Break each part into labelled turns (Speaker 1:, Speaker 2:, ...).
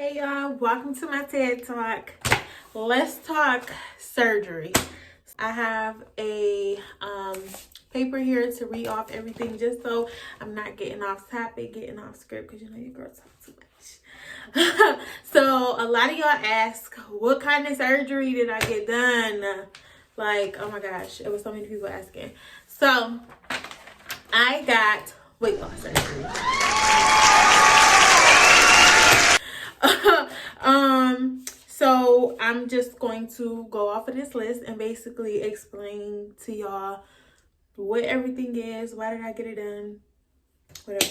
Speaker 1: Hey y'all, welcome to my TED Talk. Let's talk surgery. I have a paper here to read off everything just so I'm not getting off topic, getting off script, because you know your girl talk too much. So a lot of y'all ask, what kind of surgery did I get done? Like, oh my gosh, it was so many people asking. So I got weight loss surgery. So I'm just going to go off of this list and basically explain to y'all what everything is, why did I get it done,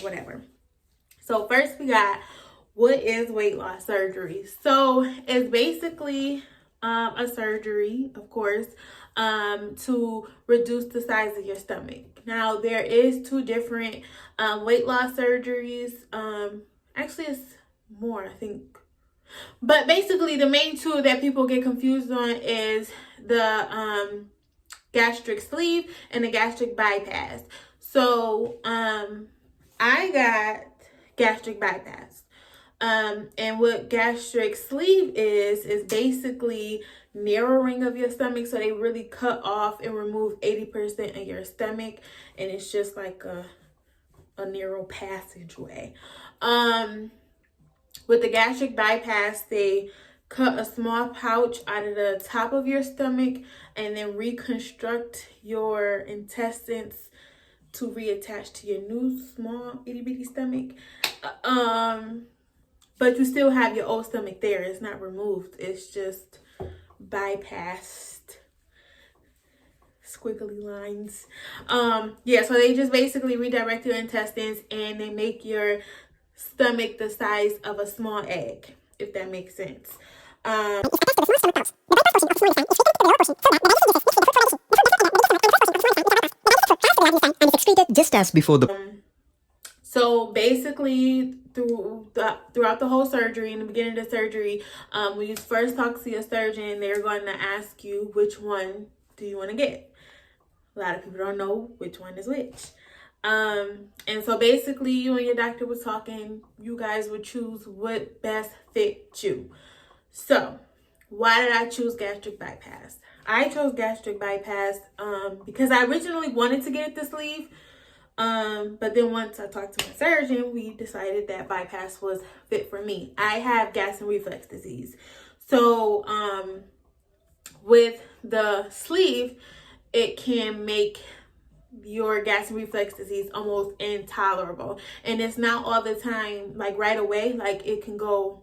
Speaker 1: whatever. So first we got, what is weight loss surgery? So it's basically a surgery, of course, to reduce the size of your stomach. Now there is two different weight loss surgeries. Actually it's more, I think. But basically, the main two that people get confused on is the gastric sleeve and the gastric bypass. So I got gastric bypass. And what gastric sleeve is basically narrowing of your stomach. So they really cut off and remove 80% of your stomach. And it's just like a narrow passageway. With the gastric bypass, they cut a small pouch out of the top of your stomach and then reconstruct your intestines to reattach to your new small itty bitty stomach. But you still have your old stomach there. It's not removed. It's just bypassed. Squiggly lines. Yeah, so they just basically redirect your intestines and they make your stomach the size of a small egg, if that makes sense.
Speaker 2: Just as before the
Speaker 1: So basically, throughout the whole surgery, in the beginning of the surgery, when you first talk to your surgeon, they're going to ask you, which one do you want to get? A lot of people don't know which one is which. And so basically you and your doctor was talking, you guys would choose what best fit you. So why did I choose gastric bypass? I chose gastric bypass because I originally wanted to get the sleeve. But then once I talked to my surgeon, we decided that bypass was fit for me. I have gas and reflux disease. So with the sleeve, it can make your gas and reflux disease almost intolerable, and it's not all the time, like right away. Like it can go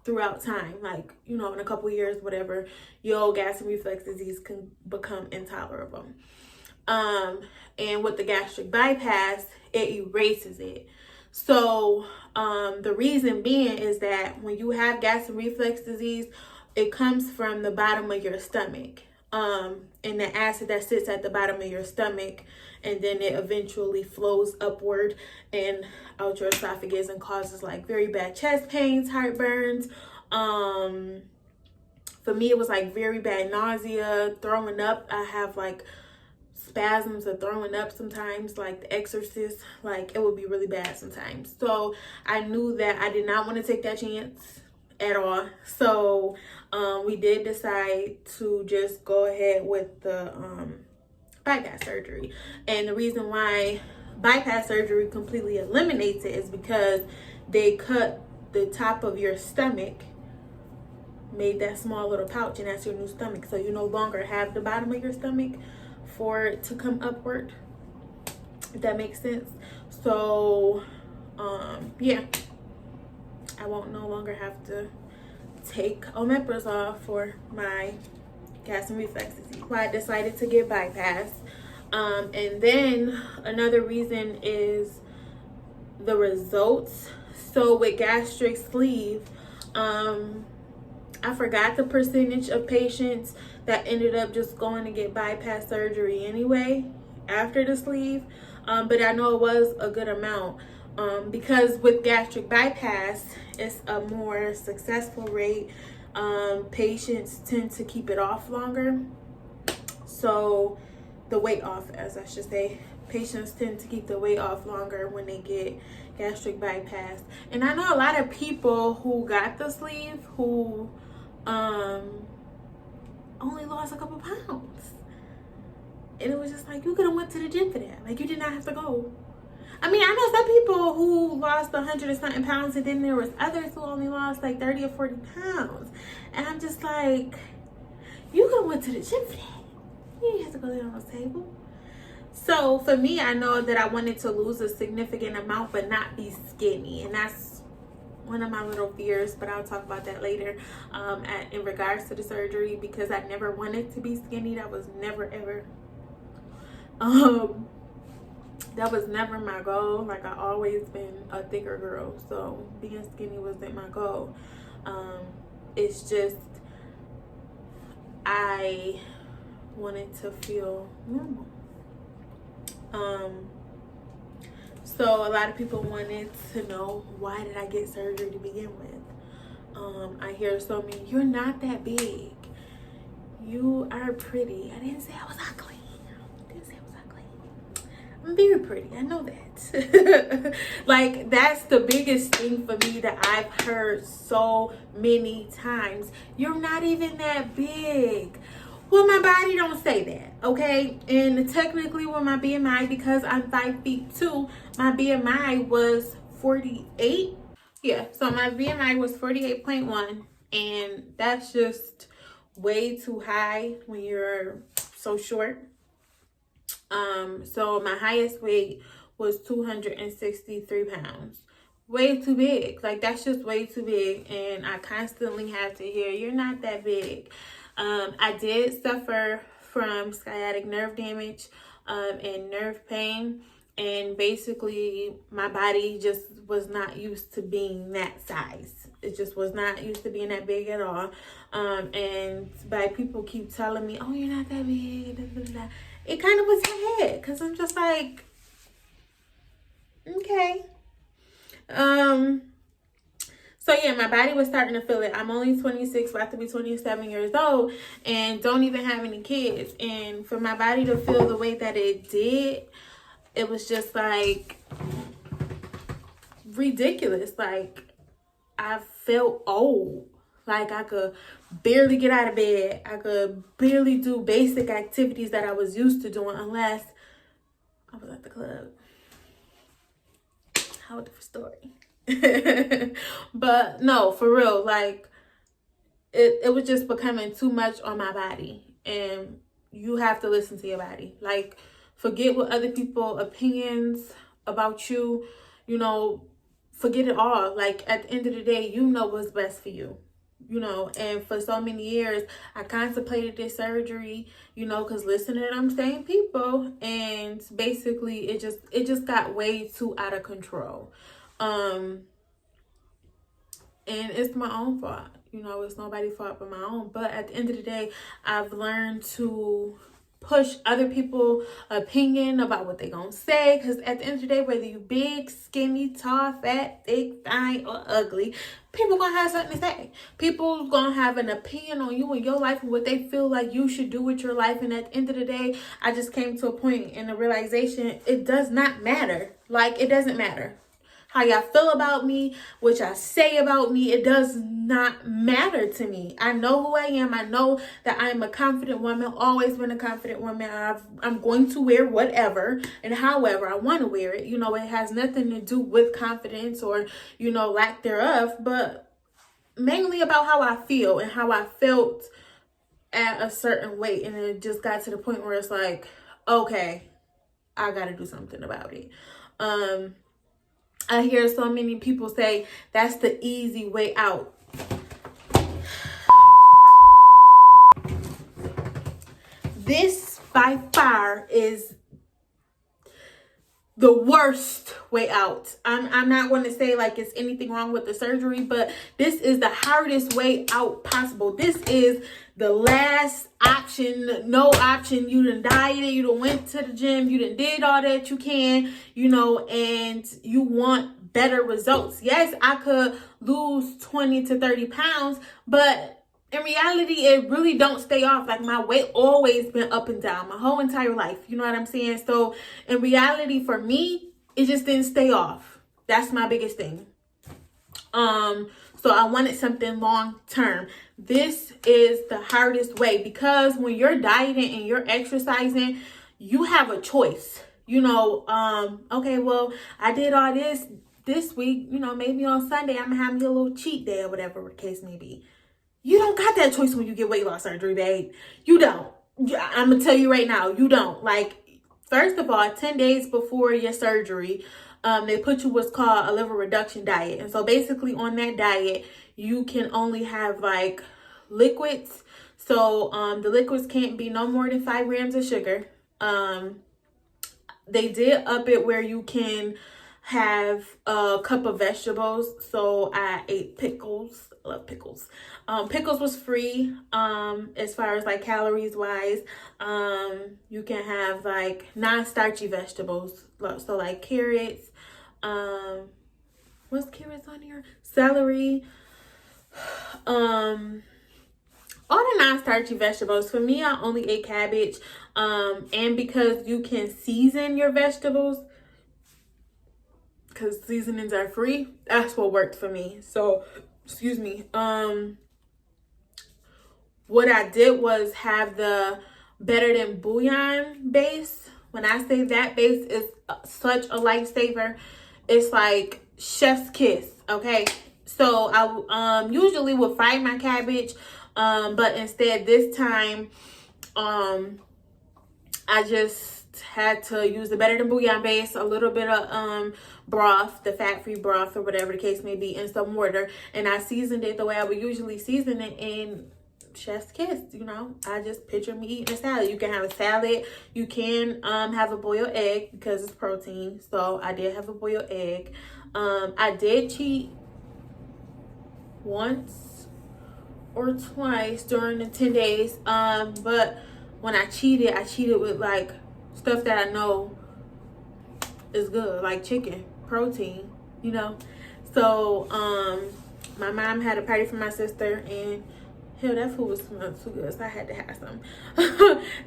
Speaker 1: throughout time, like, you know, in a couple years, whatever, your gas and reflux disease can become intolerable. And with the gastric bypass, it erases it. So the reason being is that when you have gas and reflux disease, it comes from the bottom of your stomach. And the acid that sits at the bottom of your stomach, and then it eventually flows upward and out your esophagus and causes like very bad chest pains, heartburns. For me, it was like very bad nausea, throwing up. I have like spasms of throwing up sometimes, like The Exorcist. Like it would be really bad sometimes. So I knew that I did not want to take that chance at all. So we did decide to just go ahead with the bypass surgery. And the reason why bypass surgery completely eliminates it is because they cut the top of your stomach, made that small little pouch, and that's your new stomach. So you no longer have the bottom of your stomach for it to come upward, if that makes sense. So yeah, I won't no longer have to take omeprazole for my gas and reflux disease. Why I decided to get bypass. And then another reason is the results. So with gastric sleeve, I forgot the percentage of patients that ended up just going to get bypass surgery anyway after the sleeve. But I know it was a good amount. Because with gastric bypass, it's a more successful rate. Patients tend to keep it off longer. So the weight off, as I should say, patients tend to keep the weight off longer when they get gastric bypass. And I know a lot of people who got the sleeve who only lost a couple pounds. And it was just like, you could have went to the gym for that. Like, you did not have to go. I mean, I know some people who lost 100 or something pounds, and then there was others who only lost like 30 or 40 pounds. And I'm just like, you could have went to the gym for that. You didn't have to go there on the table. So for me, I know that I wanted to lose a significant amount but not be skinny. And that's one of my little fears, but I'll talk about that later in regards to the surgery, because I never wanted to be skinny. That was never ever that was never my goal. Like, I always been a thicker girl, so being skinny wasn't my goal. It's just I wanted to feel normal. So a lot of people wanted to know, why did I get surgery to begin with? I hear so many, you're not that big, you are pretty. I didn't say I was ugly. I'm very pretty, I know that. Like, that's the biggest thing for me that I've heard so many times. You're not even that big. Well, my body don't say that, okay? And technically with my BMI, because I'm 5'2", my BMI was 48. Yeah, so my BMI was 48.1, and that's just way too high when you're so short. So my highest weight was 263 pounds. Way too big. Like, that's just way too big. And I constantly have to hear, you're not that big. I did suffer from sciatic nerve damage and nerve pain. And basically, my body just was not used to being that size. It just was not used to being that big at all. And by people keep telling me, oh, you're not that big, blah, blah, blah. It kind of was my head, because I'm just like, okay. So yeah, my body was starting to feel it. I'm only 26, about to be 27 years old, and don't even have any kids. And for my body to feel the way that it did, it was just like ridiculous. Like, I felt old. Like, I could barely get out of bed. I could barely do basic activities that I was used to doing, unless I was at the club. Whole different story. But no, for real, like, it was just becoming too much on my body. And you have to listen to your body. Like, forget what other people's opinions about you, you know, forget it all. Like, at the end of the day, you know what's best for you. You know, and for so many years, I contemplated this surgery, you know, because listening to them same people, and basically it just got way too out of control. And it's my own fault. You know, it's nobody's fault but my own. But at the end of the day, I've learned to push other people's opinion about what they gonna say, because at the end of the day, whether you big, skinny, tall, fat, thick, fine, or ugly, people gonna have something to say. People gonna have an opinion on you and your life and what they feel like you should do with your life. And at the end of the day, I just came to a point in the realization, it does not matter. Like, it doesn't matter how y'all feel about me, what y'all say about me. It does not matter to me. I know who I am. I know that I am a confident woman, always been a confident woman. I'm going to wear whatever and however I want to wear it. You know, it has nothing to do with confidence or, you know, lack thereof, but mainly about how I feel and how I felt at a certain weight. And it just got to the point where it's like, okay, I got to do something about it. I hear so many people say that's the easy way out. This by far is the worst way out. I'm not going to say like it's anything wrong with the surgery, but this is the hardest way out possible. This is the last option, no option. You done dieted, you done went to the gym, you done did all that you can, you know, and you want better results. Yes, I could lose 20 to 30 pounds, but in reality, it really don't stay off. Like, my weight always been up and down my whole entire life. You know what I'm saying? So in reality, for me, it just didn't stay off. That's my biggest thing. So I wanted something long term. This is the hardest way, because when you're dieting and you're exercising, you have a choice. You know, okay, well, I did all this week, you know, maybe on Sunday I'm gonna have me a little cheat day or whatever the case may be. You don't got that choice when you get weight loss surgery, babe. You don't. I'm gonna tell you right now, you don't. Like, first of all, 10 days before your surgery, they put you what's called a liver reduction diet. And so basically on that diet, you can only have like liquids. So the liquids can't be no more than 5 grams of sugar. They did up it where you can have a cup of vegetables. So I ate pickles. I love pickles. Pickles was free as far as like calories wise. You can have like non-starchy vegetables, so like carrots, what's carrots on here, celery, all the non-starchy vegetables. For me, I only ate cabbage, and because you can season your vegetables, because seasonings are free, that's what worked for me. So excuse me. What I did was have the Better Than Bouillon base. When I say that base is such a lifesaver, it's like chef's kiss, okay? So I usually would fry my cabbage, but instead this time I just had to use the Better Than Bouillon base, a little bit of broth, the fat-free broth or whatever the case may be, and some water, and I seasoned it the way I would usually season it in chef's kiss. You know, I just picture me eating a salad. You can have a salad, you can have a boiled egg because it's protein. So I did have a boiled egg. I did cheat once or twice during the 10 days, but when I cheated with like stuff that I know is good, like chicken, protein, you know. So my mom had a party for my sister, and hell, that food was smelling too good, so I had to have some.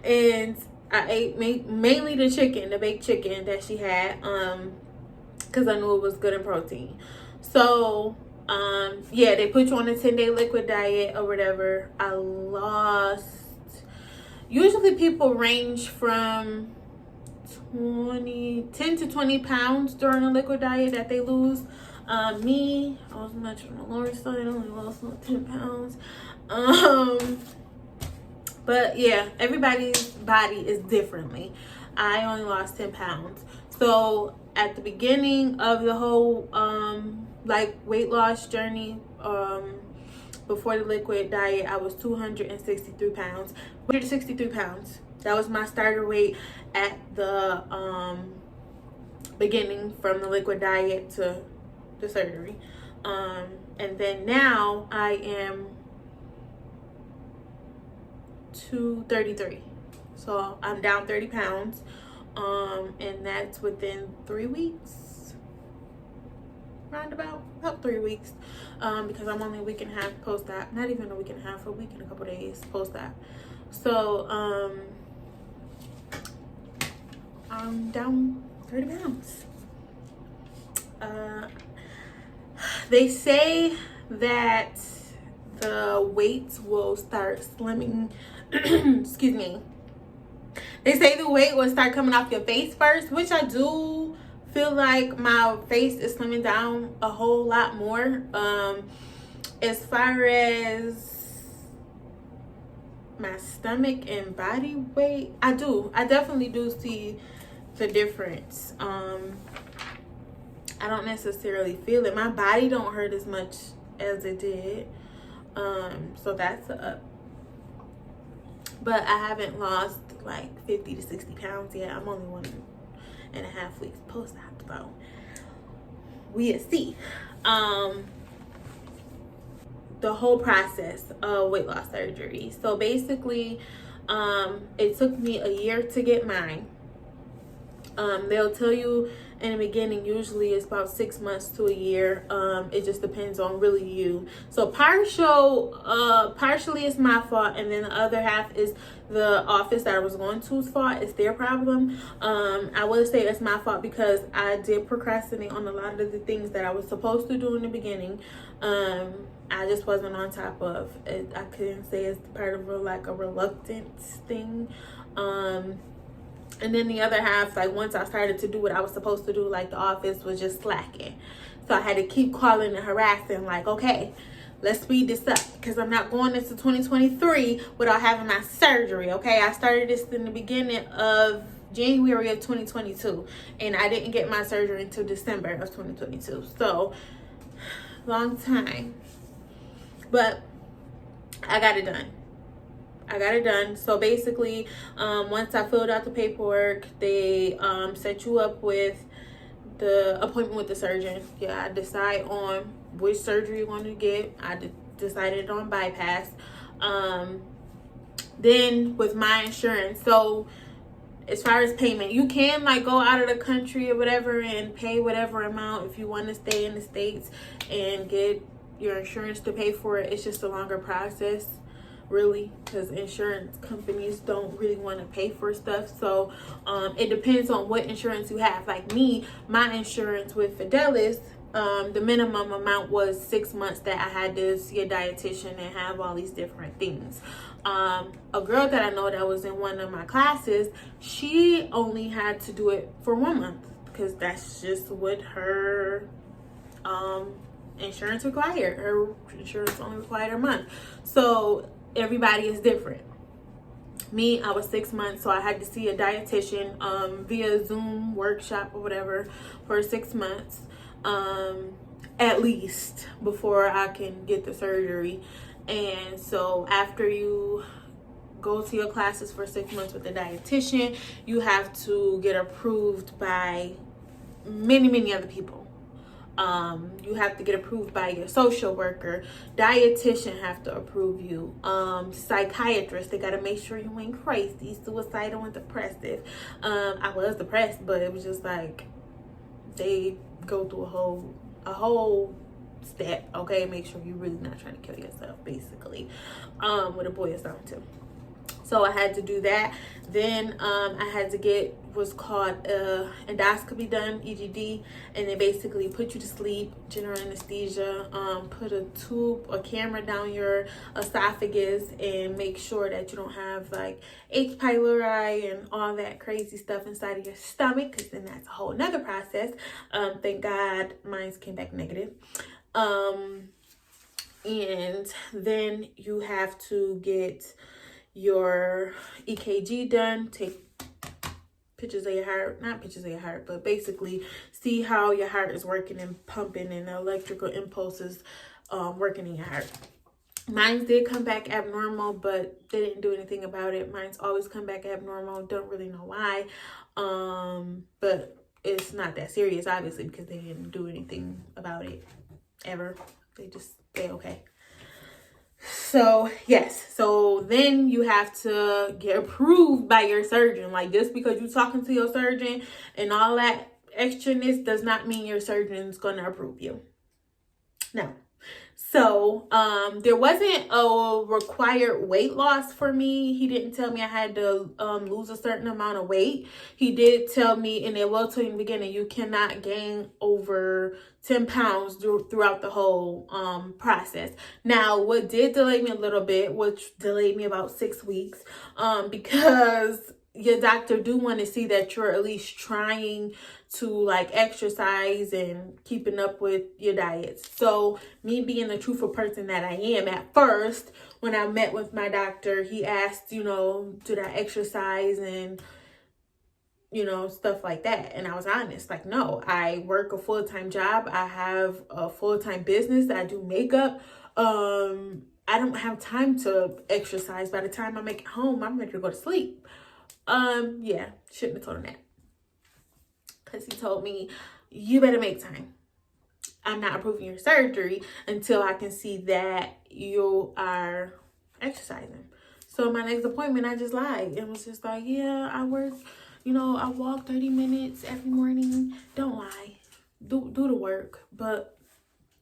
Speaker 1: And I ate mainly the chicken, the baked chicken that she had, because I knew it was good in protein. So yeah, they put you on a 10-day liquid diet or whatever. I lost, usually people range from 10 to 20 pounds during a liquid diet that they lose. Me, I was much on the lower side. I only lost 10 pounds. But yeah, everybody's body is differently. I only lost 10 pounds. So at the beginning of the whole like weight loss journey, before the liquid diet, I was 263 pounds. 163 pounds. That was my starter weight at the beginning, from the liquid diet to the surgery. And then now I am 233. So I'm down 30 pounds. And that's within 3 weeks. Round about 3 weeks. Because I'm only a week and a half post-op. Not even a week and a half, a week and a couple days post-op. So I'm down 30 pounds. They say that the weight will start slimming. Excuse me. They say the weight will start coming off your face first, which I do feel like my face is slimming down a whole lot more. As far as my stomach and body weight, I definitely do see the difference. I don't necessarily feel it. My body don't hurt as much as it did. So that's up. But I haven't lost like 50 to 60 pounds yet. I'm only 1.5 weeks post-op, so we'll see. The whole process of weight loss surgery. So basically, it took me a year to get mine. They'll tell you in the beginning, usually it's about 6 months to a year. It just depends on really you. So partially it's my fault, and then the other half is the office that I was going to's fault. It's their problem. I would say it's my fault because I did procrastinate on a lot of the things that I was supposed to do in the beginning. I just wasn't on top of it. I couldn't say it's part of a reluctance thing. And then the other half, like once I started to do what I was supposed to do, like the office was just slacking. So I had to keep calling and harassing, like, okay, let's speed this up because I'm not going into 2023 without having my surgery, okay? I started this in the beginning of January of 2022, and I didn't get my surgery until December of 2022. So, long time. But I got it done. So basically, once I filled out the paperwork, they set you up with the appointment with the surgeon. Yeah, I decide on which surgery you want to get. I decided on bypass. Then with my insurance, so as far as payment, you can like go out of the country or whatever and pay whatever amount if you want to stay in the States and get your insurance to pay for it. It's just a longer process, really, because insurance companies don't really want to pay for stuff. So it depends on what insurance you have. Like me, my insurance with Fidelis, the minimum amount was 6 months that I had to see a dietitian and have all these different things. A girl that I know that was in one of my classes, she only had to do it for 1 month because that's just what her insurance required. Her insurance only required a month. So everybody is different. Me, I was 6 months, so I had to see a dietitian via Zoom workshop or whatever for 6 months at least before I can get the surgery. And so after you go to your classes for 6 months with a dietitian, you have to get approved by many other people. You have to get approved by your social worker. Dietitian have to approve you. Psychiatrist, they gotta make sure you ain't crazy, suicidal and depressive. I was depressed, but it was just like they go through a whole step, okay? Make sure you're really not trying to kill yourself, basically. What it boils down to. So I had to do that. Then I had to get what's called endoscopy done, EGD, and they basically put you to sleep, general anesthesia, put a camera down your esophagus and make sure that you don't have like H. pylori and all that crazy stuff inside of your stomach, because then that's a whole nother process. Thank God mine came back negative. And then you have to get your EKG done, take pictures of your heart, not pictures of your heart, but basically see how your heart is working and pumping and the electrical impulses working in your heart. Mine did come back abnormal, but they didn't do anything about it. Mine's always come back abnormal. Don't really know why. But it's not that serious, obviously, because they didn't do anything about it ever. They just say okay. So yes, so then you have to get approved by your surgeon. Like, just because you're talking to your surgeon and all that extraness does not mean your surgeon's gonna approve you. No. So there wasn't a required weight loss for me. He didn't tell me I had to lose a certain amount of weight. He did tell me, and they will tell you in the beginning, you cannot gain over 10 pounds throughout the whole process. Now, what did delay me a little bit, which delayed me about 6 weeks, because your doctor do want to see that you're at least trying to like exercise and keeping up with your diets. So me being the truthful person that I am, at first when I met with my doctor, he asked, did I exercise and stuff like that. And I was honest, like, no, I work a full-time job. I have a full-time business. I do makeup. I don't have time to exercise. By the time I make it home, I'm ready to go to sleep. Yeah, shouldn't have told him that. Because he told me, you better make time. I'm not approving your surgery until I can see that you are exercising. So my next appointment, I just lied. It was just like, yeah, I work you know, I walk 30 minutes every morning. Don't lie. Do the work. But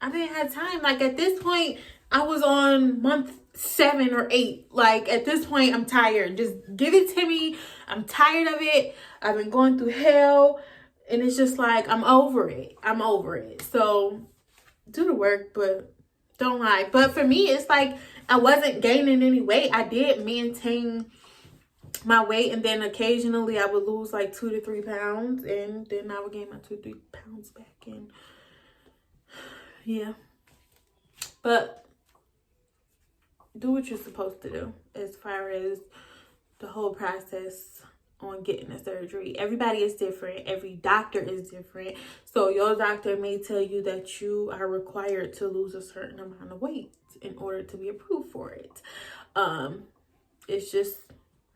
Speaker 1: I didn't have time. Like, at this point, I was on month 7 or 8. Like, at this point, I'm tired. Just give it to me. I'm tired of it. I've been going through hell. And it's just like, I'm over it. I'm over it. So, do the work, but don't lie. But for me, it's like I wasn't gaining any weight. I did maintain my weight, and then occasionally I would lose like 2 to 3 pounds, and then I would gain my 2 to 3 pounds back. And yeah, but do what you're supposed to do as far as the whole process on getting a surgery. Everybody is different. Every doctor is different. So your doctor may tell you that you are required to lose a certain amount of weight in order to be approved for it. It's just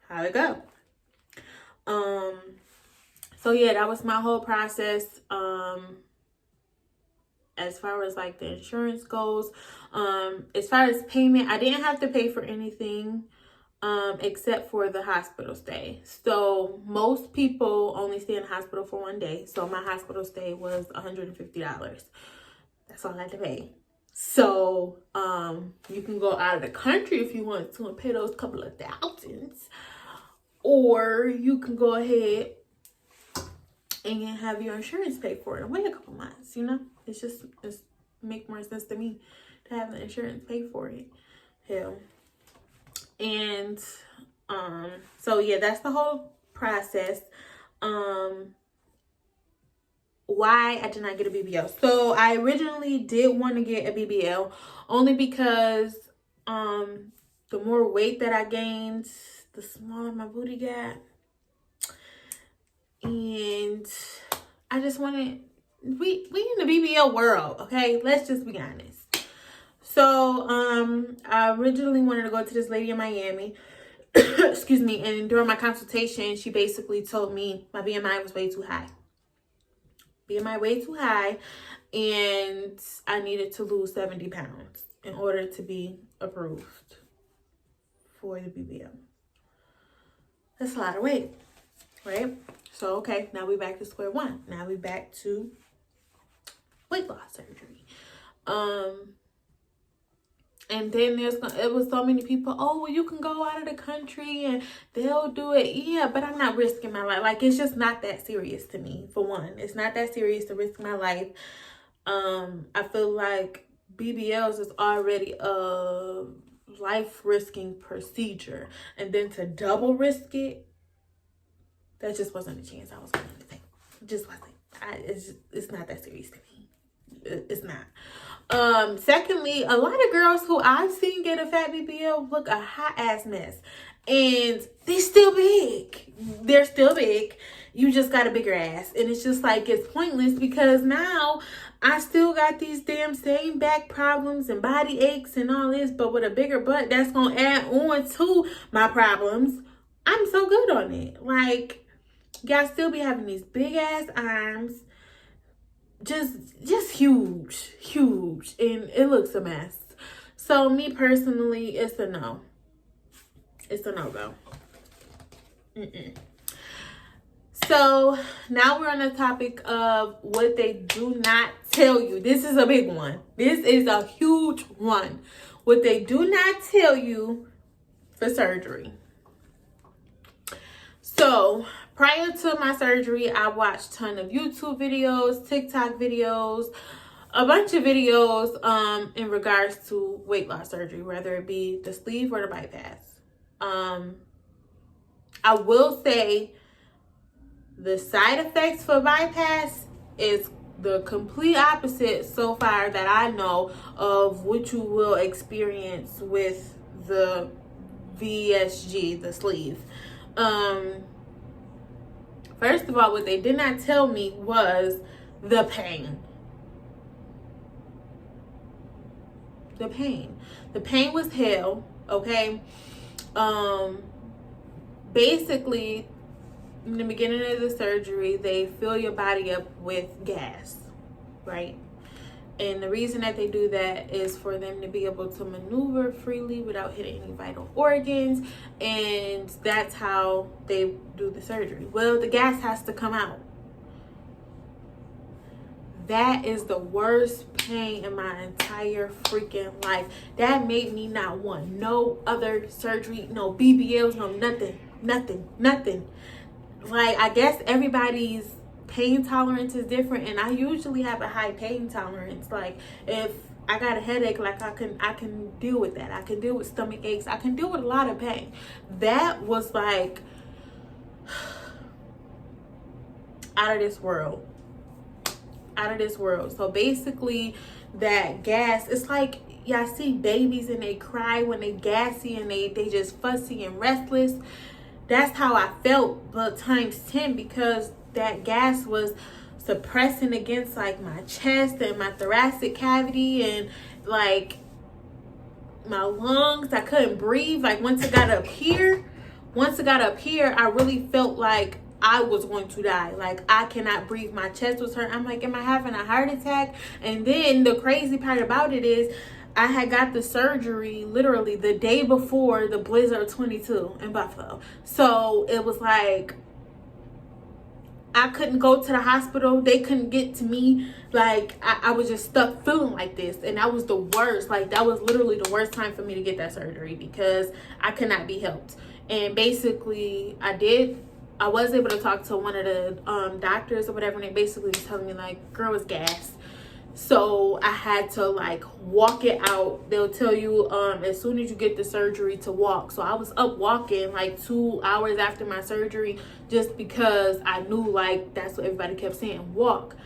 Speaker 1: how it go. So yeah, that was my whole process. As far as like the insurance goes, as far as payment, I didn't have to pay for anything except for the hospital stay. So most people only stay in the hospital for 1 day. So my hospital stay was $150. That's all I had to pay. So you can go out of the country if you want to and pay those couple of thousands, or you can go ahead and have your insurance pay for it and wait a couple months. You know, it's make more sense to me to have the insurance pay for it. Hell. And so yeah, that's the whole process. Why I did not get a BBL. So I originally did want to get a BBL only because the more weight that I gained, the smaller my booty got. And I just wanted, we in the BBL world, okay? Let's just be honest. So I originally wanted to go to this lady in Miami. Excuse me. And during my consultation, she basically told me my BMI was way too high. BMI way too high, and I needed to lose 70 pounds in order to be approved for the BBL. That's a lot of weight, right? So, okay, now we back to square one. Now we back to weight loss surgery. And then it was so many people, oh, well, you can go out of the country and they'll do it. Yeah, but I'm not risking my life. Like, it's just not that serious to me, for one. It's not that serious to risk my life. I feel like BBLs is already a life-risking procedure. And then to double risk it, that just wasn't a chance I was going to take. It just wasn't. It's not that serious to me. It's not. Secondly, a lot of girls who I've seen get a fat BBL look a hot ass mess, and they're still big. They're still big. You just got a bigger ass, and it's just like, it's pointless, because now I still got these damn same back problems and body aches and all this, but with a bigger butt that's gonna add on to my problems. I'm so good on it. Like, y'all still be having these big ass arms. Just huge, and it looks a mess. So me personally, it's a no. It's a no-go. So now we're on the topic of what they do not tell you. This is a big one. This is a huge one. What they do not tell you for surgery. So prior to my surgery, I watched a ton of YouTube videos, TikTok videos, a bunch of videos in regards to weight loss surgery, whether it be the sleeve or the bypass. I will say the side effects for bypass is the complete opposite so far that I know of what you will experience with the VSG, the sleeve. First of all, what they did not tell me was the pain. The pain. The pain was hell, okay? Basically, in the beginning of the surgery, they fill your body up with gas, right? And the reason that they do that is for them to be able to maneuver freely without hitting any vital organs. And that's how they do the surgery. Well, the gas has to come out. That is the worst pain in my entire freaking life. That made me not want no other surgery, no BBLs, no nothing. Like, I guess everybody's pain tolerance is different, and I usually have a high pain tolerance. Like, if I got a headache, like I can deal with that. I can deal with stomach aches. I can deal with a lot of pain. That was like out of this world. So basically, that gas, it's like, y'all see babies and they cry when they gassy and they just fussy and restless. That's how I felt, but times 10, because that gas was suppressing against like my chest and my thoracic cavity and like my lungs. I couldn't breathe. Like once it got up here, I really felt like I was going to die. Like, I cannot breathe. My chest was hurt. I'm like, am I having a heart attack? And then the crazy part about it is I had got the surgery literally the day before the Blizzard 22 in Buffalo. So it was like, I couldn't go to the hospital. They couldn't get to me. Like, I was just stuck feeling like this. And that was the worst. Like, that was literally the worst time for me to get that surgery because I could not be helped. And basically, I was able to talk to one of the doctors or whatever, and they basically was telling me, like, girl, it's gas. So I had to, like, walk it out. They'll tell you as soon as you get the surgery to walk. So I was up walking, like, 2 hours after my surgery just because I knew, like, that's what everybody kept saying, walk.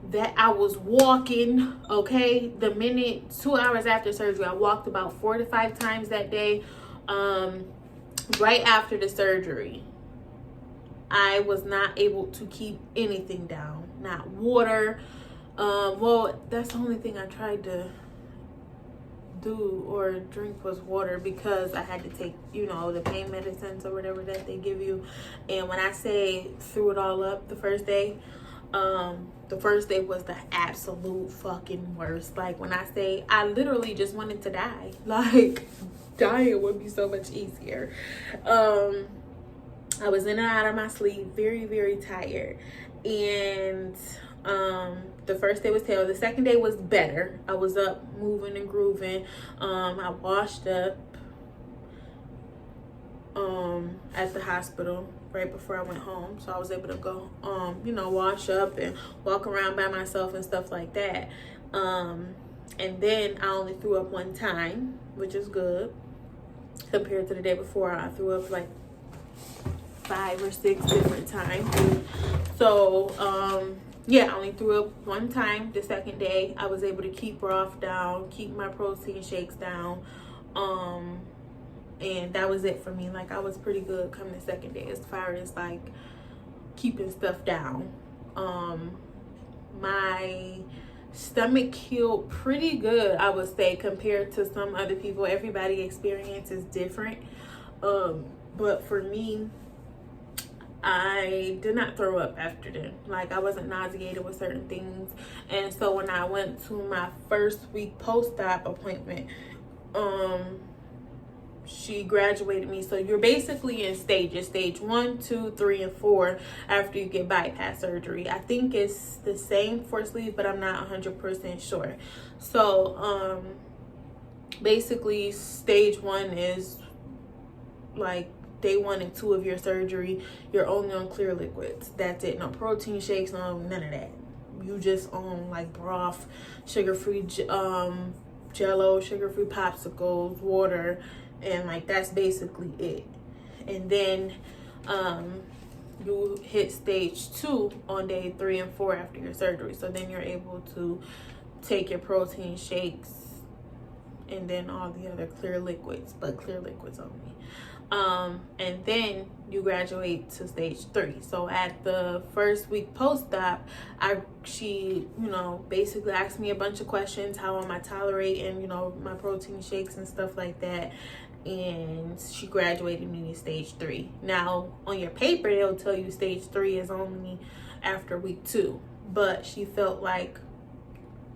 Speaker 1: That I was walking, okay? The minute, 2 hours after surgery, I walked about 4 to 5 times that day. Right after the surgery, I was not able to keep anything down, not water. Well, that's the only thing I tried to do or drink was water because I had to take, you know, the pain medicines or whatever that they give you. And when I say threw it all up the first day was the absolute fucking worst. Like, when I say I literally just wanted to die, like, dying would be so much easier. I was in and out of my sleep, very, very tired. And the first day was terrible. The second day was better. I was up, moving and grooving. I washed up at the hospital right before I went home. So I was able to go, you know, wash up and walk around by myself and stuff like that. And then I only threw up one time, which is good. Compared to the day before, I threw up like 5 or 6 different times. So yeah, I only threw up one time. The second day I was able to keep broth down, keep my protein shakes down, and that was it for me. Like, I was pretty good coming the second day as far as like keeping stuff down. My stomach healed pretty good, I would say, compared to some other people. Everybody experience is different, but for me, I did not throw up after that. Like, I wasn't nauseated with certain things. And so when I went to my first week post-op appointment, she graduated me. So you're basically in stages, stage 1, 2, 3, and 4 after you get bypass surgery. I think it's the same for sleep, but I'm not 100% sure. So basically stage 1 is like day 1 and 2 of your surgery. You're only on clear liquids. That's it. No protein shakes, no none of that. You just on like broth, sugar-free Jello, sugar-free popsicles, water, and like that's basically it. And then you hit stage 2 on day 3 and 4 after your surgery. So then you're able to take your protein shakes and then all the other clear liquids, but clear liquids only. And then you graduate to stage 3. So at the first week post-op, she, you know, basically asked me a bunch of questions. How am I tolerating, you know, my protein shakes and stuff like that. And she graduated me to stage 3. Now, on your paper, they'll tell you stage 3 is only after week 2. But she felt like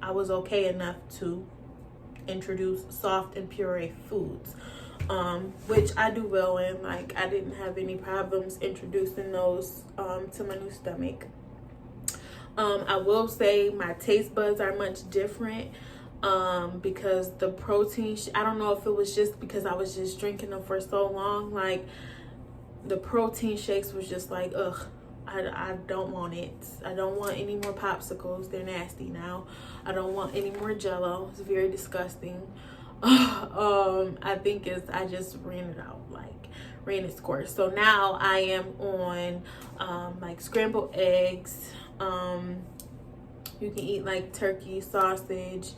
Speaker 1: I was okay enough to introduce soft and puree foods, which I do well in. Like, I didn't have any problems introducing those to my new stomach. I will say my taste buds are much different because the protein, I don't know if it was just because I was just drinking them for so long. Like, the protein shakes was just like, ugh, I don't want it. I don't want any more popsicles. They're nasty now. I don't want any more Jello. It's very disgusting. I think I just ran it out, like ran its course. So now I am on like scrambled eggs. You can eat like turkey, sausage,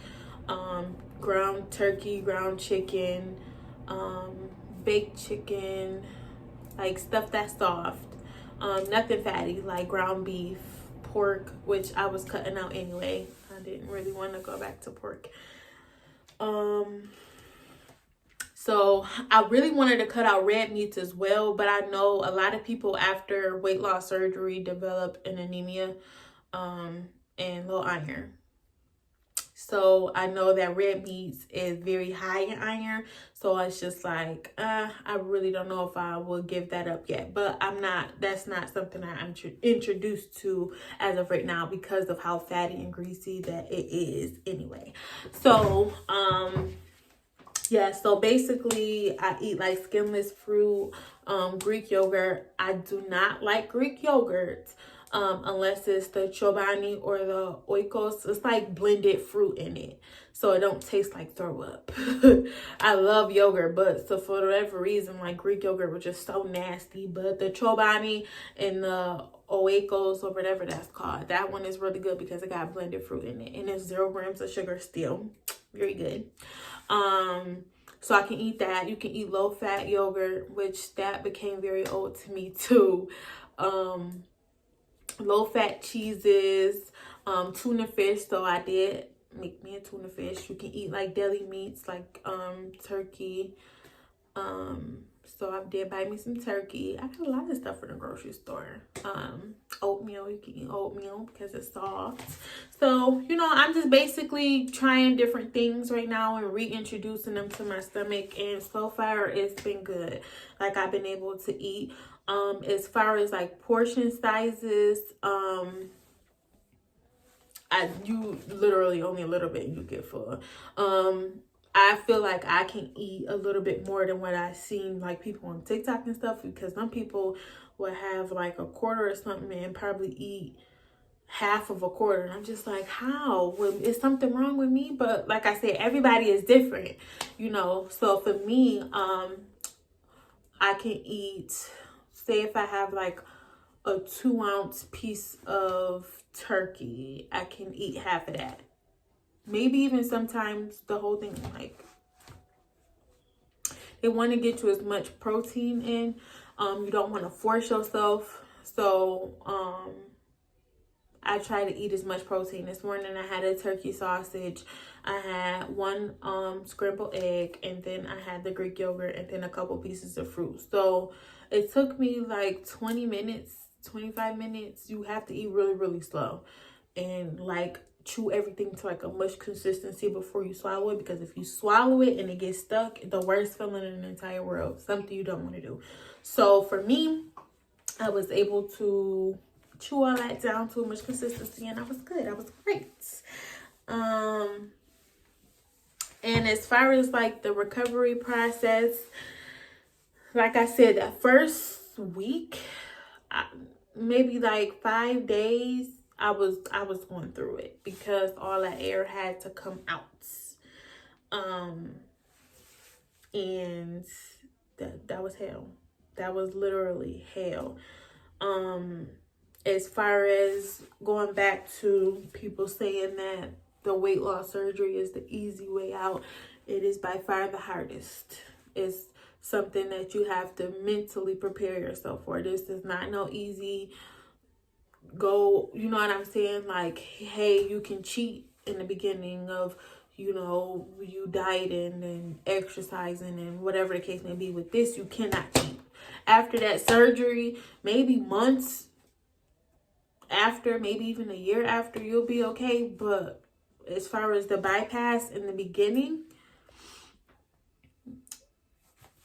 Speaker 1: ground turkey, ground chicken, baked chicken, like stuff that's soft. Nothing fatty, like ground beef, pork, which I was cutting out anyway. I didn't really want to go back to pork. So I really wanted to cut out red meats as well, but I know a lot of people after weight loss surgery develop an anemia and low iron. So I know that red meats is very high in iron. So it's just like, I really don't know if I will give that up yet. But that's not something I'm introduced to as of right now because of how fatty and greasy that it is anyway. So, yeah, so basically I eat like skinless fruit, Greek yogurt. I do not like Greek yogurt. Unless it's the Chobani or the Oikos. It's like blended fruit in it, so it don't taste like throw up. I love yogurt, but so for whatever reason, like Greek yogurt was just so nasty. But the Chobani and the Oikos or whatever that's called, that one is really good because it got blended fruit in it, and it's 0 grams of sugar still. Very good. So I can eat that. You can eat low fat yogurt, which that became very old to me too. Low fat cheeses, tuna fish. So I did make me a tuna fish. You can eat like deli meats like turkey. So I did buy me some turkey. I got a lot of stuff in the grocery store. Oatmeal, you can eat oatmeal because it's soft. So, you know, I'm just basically trying different things right now and reintroducing them to my stomach, and so far it's been good. Like, I've been able to eat. As far as like portion sizes, you literally only a little bit you get full. I feel like I can eat a little bit more than what I've seen like people on TikTok and stuff, because some people will have like a quarter or something and probably eat half of a quarter, and I'm just like, how? Well, is something wrong with me? But like I said, everybody is different, you know. So for me, I can eat, say if I have like a 2-ounce piece of turkey, I can eat half of that. Maybe even sometimes the whole thing. Like, they want to get you as much protein in. You don't want to force yourself. So I try to eat as much protein. This morning I had a turkey sausage. I had one scrambled egg, and then I had the Greek yogurt, and then a couple pieces of fruit. So it took me like 20 minutes, 25 minutes. You have to eat really, really slow and like chew everything to like a mush consistency before you swallow it, because if you swallow it and it gets stuck, the worst feeling in the entire world, something you don't want to do. So for me, I was able to chew all that down to a mush consistency, and I was good. I was great. And as far as like the recovery process, like I said, that first week, maybe like 5 days, I was going through it because all that air had to come out. And that was hell. That was literally hell. As far as going back to people saying that the weight loss surgery is the easy way out, it is by far the hardest. It's something that you have to mentally prepare yourself for. This is not no easy go, you know what I'm saying? Like, hey, you can cheat in the beginning of, you know, you dieting and exercising and whatever the case may be. With this, you cannot cheat. After that surgery, maybe months after, maybe even a year after, you'll be okay. But as far as the bypass in the beginning,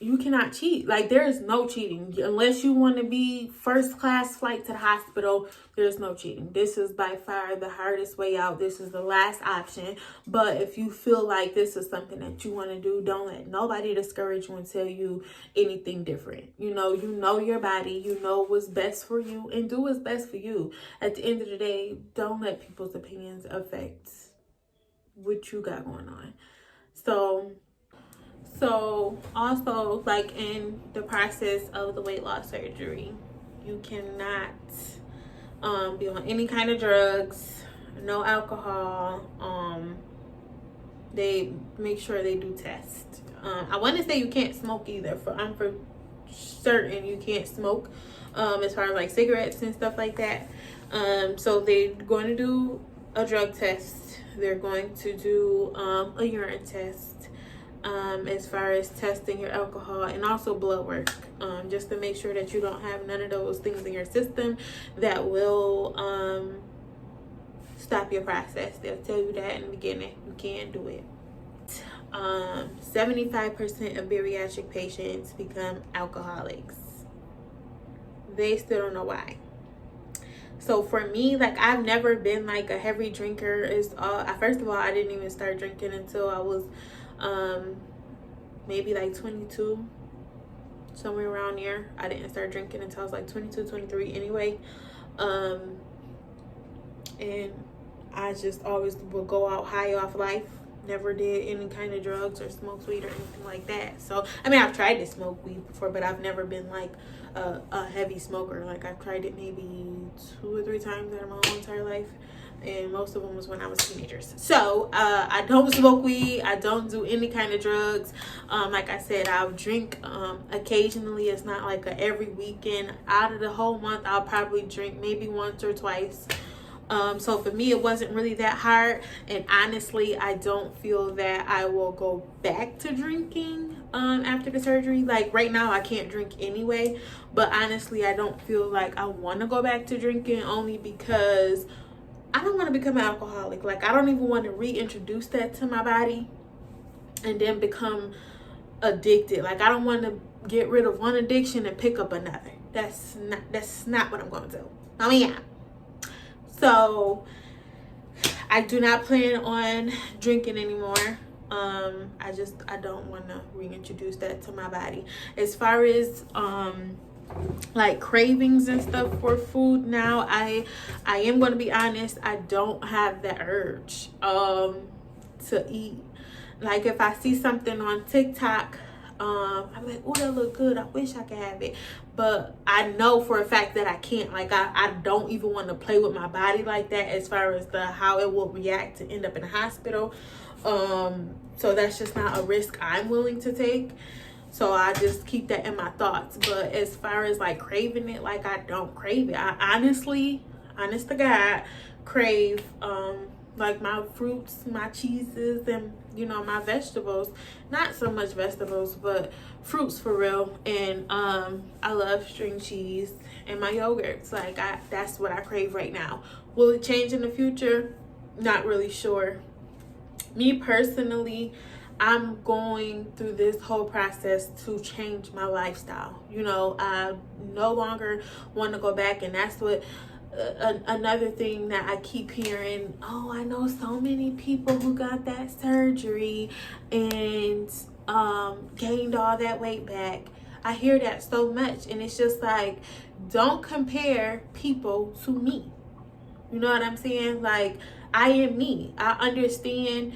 Speaker 1: you cannot cheat. Like, there is no cheating. Unless you want to be first class flight to the hospital, there's no cheating. This is by far the hardest way out. This is the last option. But if you feel like this is something that you want to do, don't let nobody discourage you and tell you anything different. You know your body. You know what's best for you, and do what's best for you. At the end of the day, don't let people's opinions affect what you got going on. So also, like, in the process of the weight loss surgery, you cannot be on any kind of drugs, no alcohol. They make sure they do test. I want to say you can't smoke either. I'm for certain you can't smoke as far as like cigarettes and stuff like that. So they're going to do a drug test. They're going to do a urine test. As far as testing your alcohol, and also blood work, just to make sure that you don't have none of those things in your system that will stop your process. They'll tell you that in the beginning. You can't do it. 75% of bariatric patients become alcoholics. They still don't know why. So for me, like, I've never been like a heavy drinker. First of all, I didn't even start drinking until I was maybe like 22, somewhere around there. I didn't start drinking until I was like 22, 23 anyway. And I just always would go out high off life. Never did any kind of drugs or smoked weed or anything like that. So, I mean, I've tried to smoke weed before, but I've never been like a heavy smoker. Like, I've tried it maybe 2 or 3 times in my whole entire life. And most of them was when I was teenagers. So I don't smoke weed. I don't do any kind of drugs. Like I said, I'll drink occasionally. It's not like every weekend. Out of the whole month, I'll probably drink maybe once or twice. So for me, it wasn't really that hard. And honestly, I don't feel that I will go back to drinking after the surgery. Like, right now, I can't drink anyway. But honestly, I don't feel like I want to go back to drinking, only because I don't want to become an alcoholic. Like, I don't even want to reintroduce that to my body and then become addicted. Like, I don't want to get rid of one addiction and pick up another. That's not what I'm going to do. I mean, yeah. So I do not plan on drinking anymore. I don't want to reintroduce that to my body. As far as like cravings and stuff for food now, I am going to be honest, I don't have the urge to eat. Like, if I see something on TikTok, I'm like, oh, that look good, I wish I could have it, but I know for a fact that I can't. Like, I don't even want to play with my body like that, as far as how it will react to end up in the hospital. So that's just not a risk I'm willing to take. So I just keep that in my thoughts. But as far as like craving it, like, I don't crave it. I honestly, honest to God, crave like my fruits, my cheeses, and my vegetables. Not so much vegetables, but fruits for real. And I love string cheese and my yogurts. Like, that's what I crave right now. Will it change in the future? Not really sure. Me personally, I'm going through this whole process to change my lifestyle. I no longer want to go back, and that's what another thing that I keep hearing. Oh, I know so many people who got that surgery and gained all that weight back. I hear that so much, and it's just like, don't compare people to me. You know what I'm saying? Like, I am me. I understand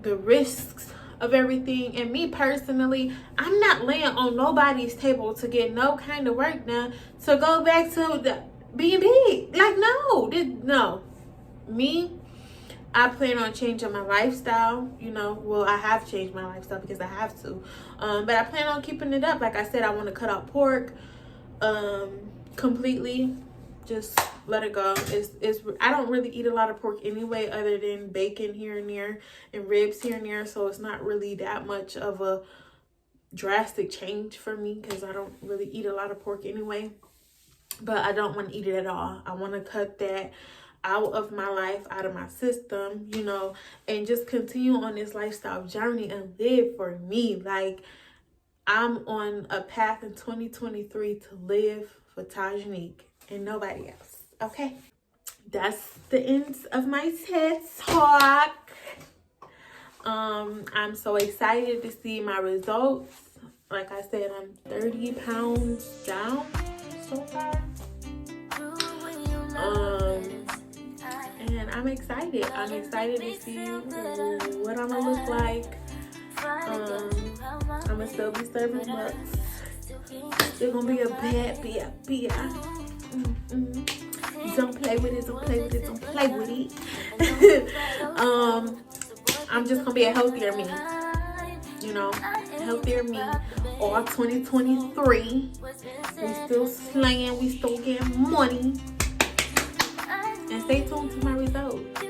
Speaker 1: the risks of everything, and me personally, I'm not laying on nobody's table to get no kind of work done to go back to being big. Like, no. Me, I plan on changing my lifestyle. Well, I have changed my lifestyle because I have to, but I plan on keeping it up. Like I said, I want to cut out pork completely. Just let it go. I don't really eat a lot of pork anyway, other than bacon here and there and ribs here and there. So it's not really that much of a drastic change for me, because I don't really eat a lot of pork anyway. But I don't want to eat it at all. I want to cut that out of my life, out of my system, you know, and just continue on this lifestyle journey and live for me. Like, I'm on a path in 2023 to live for Tajanique and nobody else. Okay, that's the end of my TED Talk. I'm so excited to see my results. Like I said, I'm 30 pounds down so far. And I'm excited. I'm excited to see what I'm gonna look like. I'm gonna still be serving bucks. It's gonna be a bad beer. Don't play with it, don't play with it, don't play with it. I'm just gonna be a healthier me. You know, healthier me. All 2023. We still slaying, we still getting money. And stay tuned to my results.